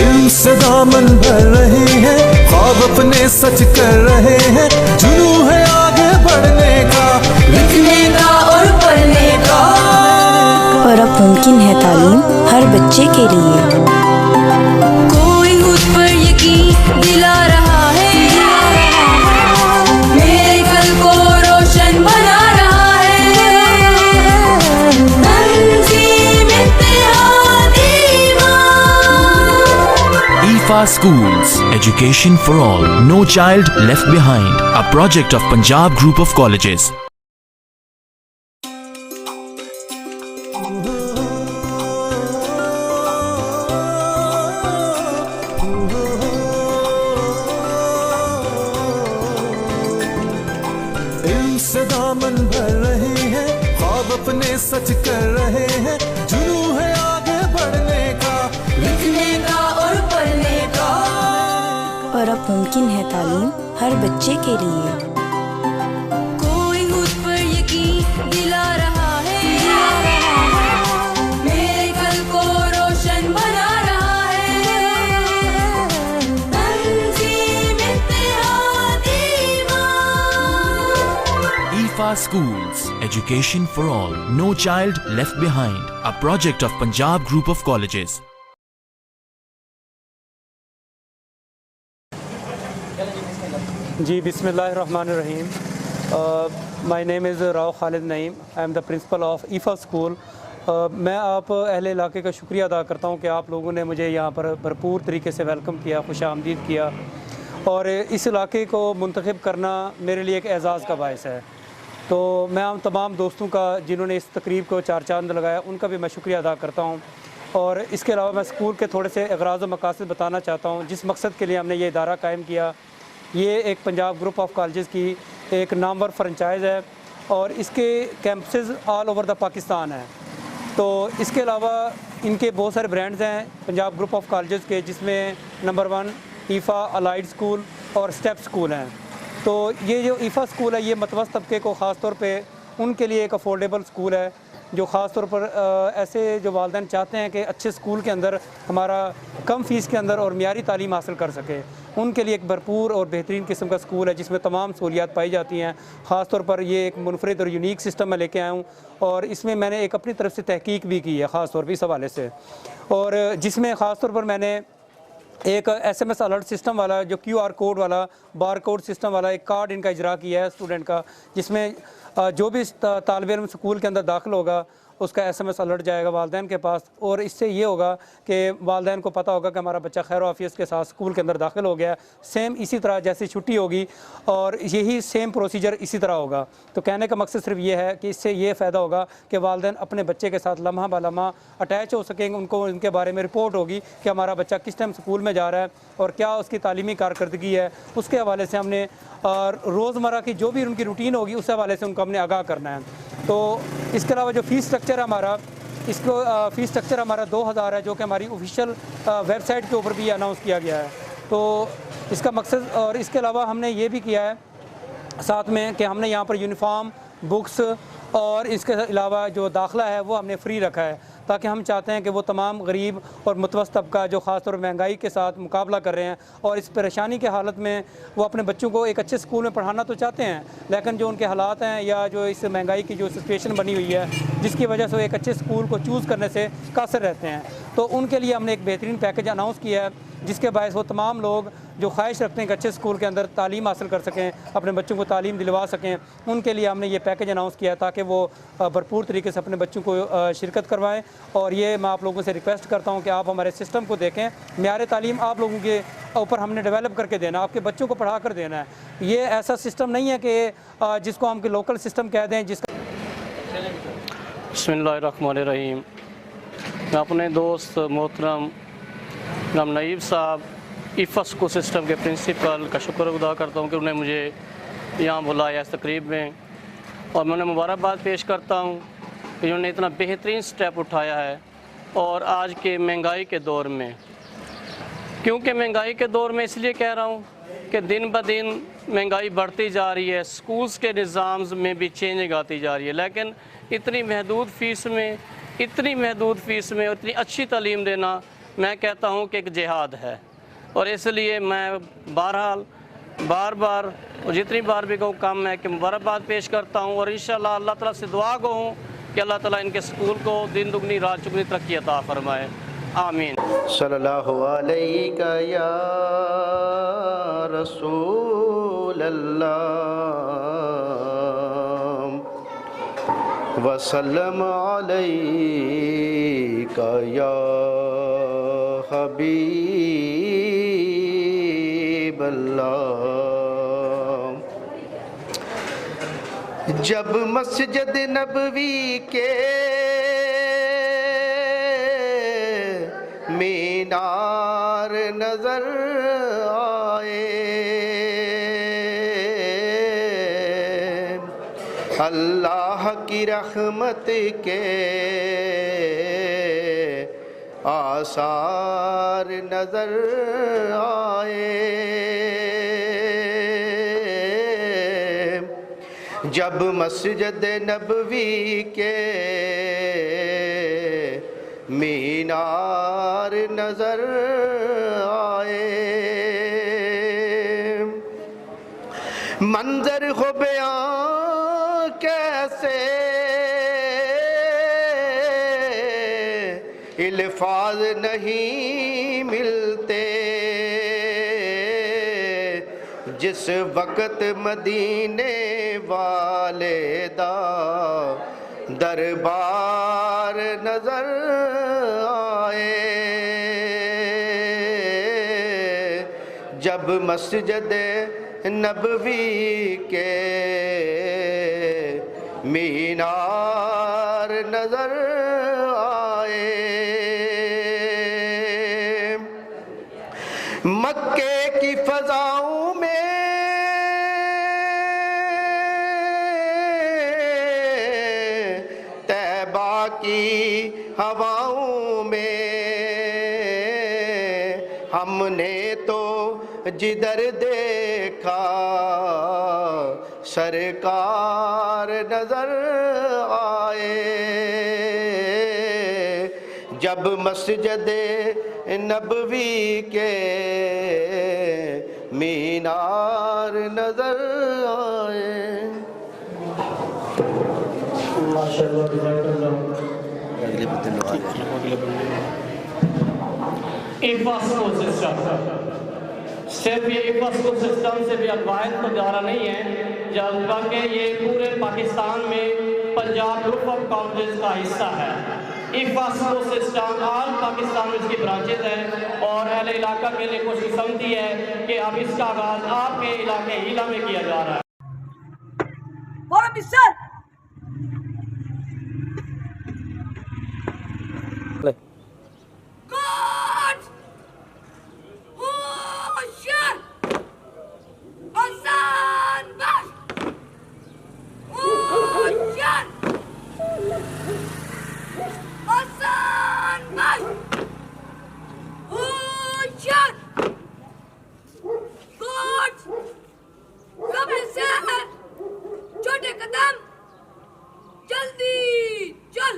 इनसे दामन भर रहे हैं, ख्वाब अपने सच कर रहे हैं, जुनू है आगे बढ़ने का, लिखने का और पढ़ने का। और अब मुमकिन है तालीम हर बच्चे के लिए। कोई खुद पर यकीन दिला रहा है, मेरे कल को रोशन बना रहा है। तंजीम इत्तेहाद ईमान। IFA Schools, Education for All, No Child Left Behind, a project of Punjab Group of Colleges. इनसे दामन भर रहे हैं, ख्वाब अपने सच कर रहे हैं, जुनू है आगे बढ़ने का, लिखने का और पढ़ने का। और अब मुमकिन है तालीम हर बच्चे के लिए। कोई खुद पर यकीन दिला रहा है, मेरे कल को रोशन बना रहा है। तंजीम इत्तेहाद ईमान। IFA Schools, Education for All, No Child Left Behind, a project of Punjab Group of Colleges. जी बिस्मिल्लाहिर्रहमानिर्रहीम। My name is Rao Khalid Naeem. I am the principle of IFA school. मैं आप अहले इलाके का शुक्रिया अदा करता हूँ कि आप लोगों ने मुझे यहाँ पर भरपूर तरीके से वेलकम किया, खुशामदीद किया, और इस इलाके को मुंतखब करना मेरे लिए एक एज़ाज़ का बायस है। तो मैं आम तमाम दोस्तों का जिन्होंने इस तकरीब को चार चांद लगाया, उनका भी मैं शुक्रिया अदा करता हूँ। और इसके अलावा मैं स्कूल के थोड़े से अगराज़ व मकासद बताना चाहता हूँ जिस मकसद के लिए हमने ये इदारा कायम किया। ये एक पंजाब ग्रुप ऑफ कॉलेजेस की एक नामवर फ्रेंचाइज़ है और इसके campuses all over the Pakistan हैं। तो इसके अलावा इनके बहुत सारे ब्रांड्स हैं पंजाब ग्रुप ऑफ कॉलेजेस के, जिसमें नंबर 1 IFA अलाइड स्कूल और स्टेप स्कूल हैं। तो ये जो IFA स्कूल है ये मतवस्त तबके को ख़ास तौर पे उनके लिए एक अफोर्डेबल स्कूल है, जो ख़ास तौर पर ऐसे जो वालिदैन चाहते हैं कि अच्छे स्कूल के अंदर हमारा कम फ़ीस के अंदर और मियारी तालीम हासिल कर सके, उनके लिए एक भरपूर और बेहतरीन किस्म का स्कूल है जिसमें तमाम सहूलियात पाई जाती हैं। ख़ास तौर पर ये एक मुनफरिद और यूनिक सिस्टम मैं लेके आया हूँ और इसमें मैंने एक अपनी तरफ से तहकीक भी की है ख़ास तौर पर इस हवाले से, और जिसमें ख़ास तौर पर मैंने एक SMS अलर्ट सिस्टम वाला, जो QR कोड वाला, बार कोड सिस्टम वाला एक कार्ड इनका इजरा किया है स्टूडेंट का, जिसमें जो भी तालिब इल्म स्कूल के अंदर दाखिल होगा उसका SMS अलर्ट जाएगा वालिदैन के पास, और इससे ये होगा कि वालिदैन को पता होगा कि हमारा बच्चा खैर आफियत के साथ स्कूल के अंदर दाखिल हो गया। सेम इसी तरह जैसी छुट्टी होगी और यही सेम प्रोसीजर इसी तरह होगा। तो कहने का मकसद सिर्फ ये है कि इससे ये फ़ायदा होगा कि वालिदैन अपने बच्चे के साथ लम्हा ब लम्हा अटैच हो सकेंगे, उनको उनके बारे में रिपोर्ट होगी कि हमारा बच्चा किस टाइम स्कूल में जा रहा है और क्या उसकी तालीमी कारकर्दगी है। उसके हवाले से हमने रोज़मर्रा की जो भी उनकी रूटीन होगी उस हवाले से उनको हमने आगाह करना है। तो इसके अलावा जो फ़ीस स्ट्रक्चर है हमारा, इसको फ़ीस स्ट्रक्चर हमारा 2000 है, जो कि हमारी ऑफिशियल वेबसाइट के ऊपर भी अनाउंस किया गया है। तो इसका मकसद, और इसके अलावा हमने ये भी किया है साथ में कि हमने यहाँ पर यूनिफॉर्म, बुक्स और इसके अलावा जो दाखिला है वो हमने फ्री रखा है, ताकि हम चाहते हैं कि वो तमाम गरीब और मुतवस्सित तबका जो ख़ास तौर पर महंगाई के साथ मुकाबला कर रहे हैं और इस परेशानी के हालत में वो अपने बच्चों को एक अच्छे स्कूल में पढ़ाना तो चाहते हैं, लेकिन जो उनके हालात हैं या जो इस महंगाई की जो सिचुएशन बनी हुई है जिसकी वजह से वो एक अच्छे स्कूल को चूज़ करने से कासिर रहते हैं, तो उनके लिए हमने एक बेहतरीन पैकेज अनाउंस किया है, जिसके बायस वो तमाम लोग जो ख्वाहिश रखते हैं कि अच्छे स्कूल के अंदर तालीम हासिल कर सकें, अपने बच्चों को तालीम दिलवा सकें, उनके लिए हमने ये पैकेज अनाउंस किया ताकि वो भरपूर तरीके से अपने बच्चों को शिरकत करवाएं। और ये मैं आप लोगों से रिक्वेस्ट करता हूं कि आप हमारे सिस्टम को देखें। म्यार तालीम आप लोगों के ऊपर हमने डेवलप करके देना, आपके बच्चों को पढ़ा कर देना है। ये ऐसा सिस्टम नहीं है कि जिसको हम लोकल सिस्टम कह दें जिसका। बिस्मिल्लाहिर्रहमानिर्रहीम। मैं अपने दोस्त मोहतरम जनाब नईब साहब IFA स्कूल सिस्टम के प्रिंसिपल का शुक्र अदा करता हूँ कि उन्होंने मुझे यहाँ बुलाया इस तकरीब में, और मैं उन्हें मुबारकबाद पेश करता हूँ कि उन्होंने इतना बेहतरीन स्टेप उठाया है। और आज के महंगाई के दौर में क्योंकि महंगाई के दौर में इसलिए कह रहा हूँ कि दिन ब दिन महंगाई बढ़ती जा रही है, स्कूल्स के निज़ाम में भी चेंजिंग आती जा रही है, लेकिन इतनी महदूद फ़ीस में और इतनी अच्छी तालीम देना मैं कहता हूँ कि एक जिहाद है। और इसलिए मैं बहरहाल बार बार और जितनी बार भी कहूँ कम है कि मुबारकबाद पेश करता हूँ और इंशाअल्लाह अल्लाह ताला से दुआ को हूँ कि अल्लाह ताला इनके स्कूल को दिन दुगनी रात चुगनी तरक्की अता फरमाए। आमीन। सल्लल्लाहु अलैका या रसूल अल्लाह वसल्लम अलैका या हबीब अल्लाह। जब मस्जिद नबवी के मीनार नजर आए, अल्लाह की रहमत के आसार नजर आए। जब मस्जिद नबवी के मीनार नजर आए, मंजर हो बयां कैसे इल्फाज नहीं मिलते। जिस वक्त मदीने वाले दा दरबार नजर आए, जब मस्जिद नबवी के मीनार नजर आए। मक्के की फजाओं में तैबा की हवाओं में हमने तो जिधर देखा सरकार नजर आए। जब मस्जिद नबवी के मीनार नजर आए। सिर्फ ये स्कूल सिस्टम से भी वाहिद को इदारा नहीं है, बल्कि ये पूरे पाकिस्तान में पंजाब ग्रुप ऑफ कॉलेजेस का हिस्सा है। इफ़ा स्कूल सिस्टम ऑल पाकिस्तान में इसकी ब्रांचेज हैं और अहले इलाका के लिए खुशकिस्मती है कि अब इसका आगाज़ आपके इलाके हिला में किया जा रहा है। छोटे कदम जल्दी चल।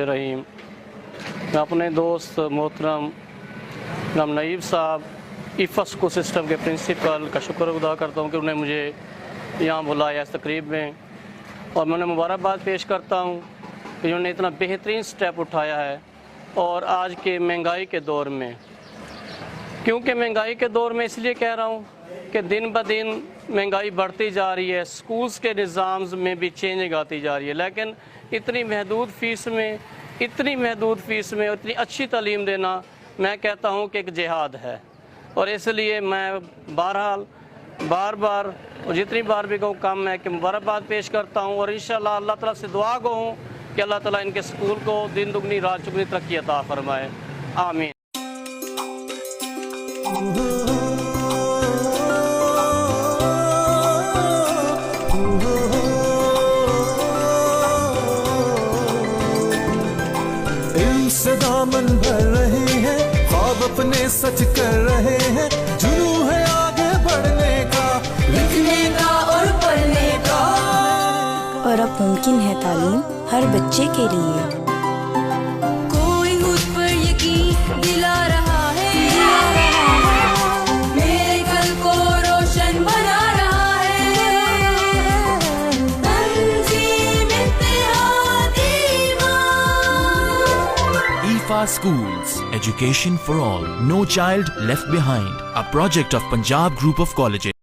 रहीम। मैं अपने दोस्त मोहतरम जनाब नईब साहब इफ़ा स्कूल सिस्टम के प्रिंसिपल का शुक्रगुज़ार करता हूँ कि उन्होंने मुझे यहाँ बुलाया इस तकरीब में, और मैं उन्हें मुबारकबाद पेश करता हूँ कि उन्होंने इतना बेहतरीन स्टेप उठाया है। और आज के महंगाई के दौर में, क्योंकि महंगाई के दौर में इसलिए कह रहा हूँ कि दिन ब दिन महंगाई बढ़ती जा रही है, स्कूल्स के निज़ाम में भी चेंजिंग आती जा रही है, लेकिन इतनी महदूद फ़ीस में और इतनी अच्छी तालीम देना, मैं कहता हूँ कि एक जिहाद है। और इसलिए मैं बहरहाल बार बार और जितनी बार भी कहूँ कम है कि मुबारकबाद पेश करता हूँ। और इंशाअल्लाह अल्लाह ताला से दुआ गो हूँ कि अल्लाह ताला इनके स्कूल को दिन दुगनी रात चुगनी तरक्की अता फरमाए। आमीन। इल्म से दामन भर रहे हैं, ख्वाब अपने सच कर रहे हैं, जुनू है आगे बढ़ने का, लिखने का और पढ़ने का। और अब मुमकिन है तालीम हर बच्चे के लिए। कोई मुझ पर यकीन दिला रहा है, मेरे कल को रोशन बना रहा है। तंजीम इत्तेहाद ईमान। IFA Schools, education for all, no child left behind. A project of Punjab Group of Colleges.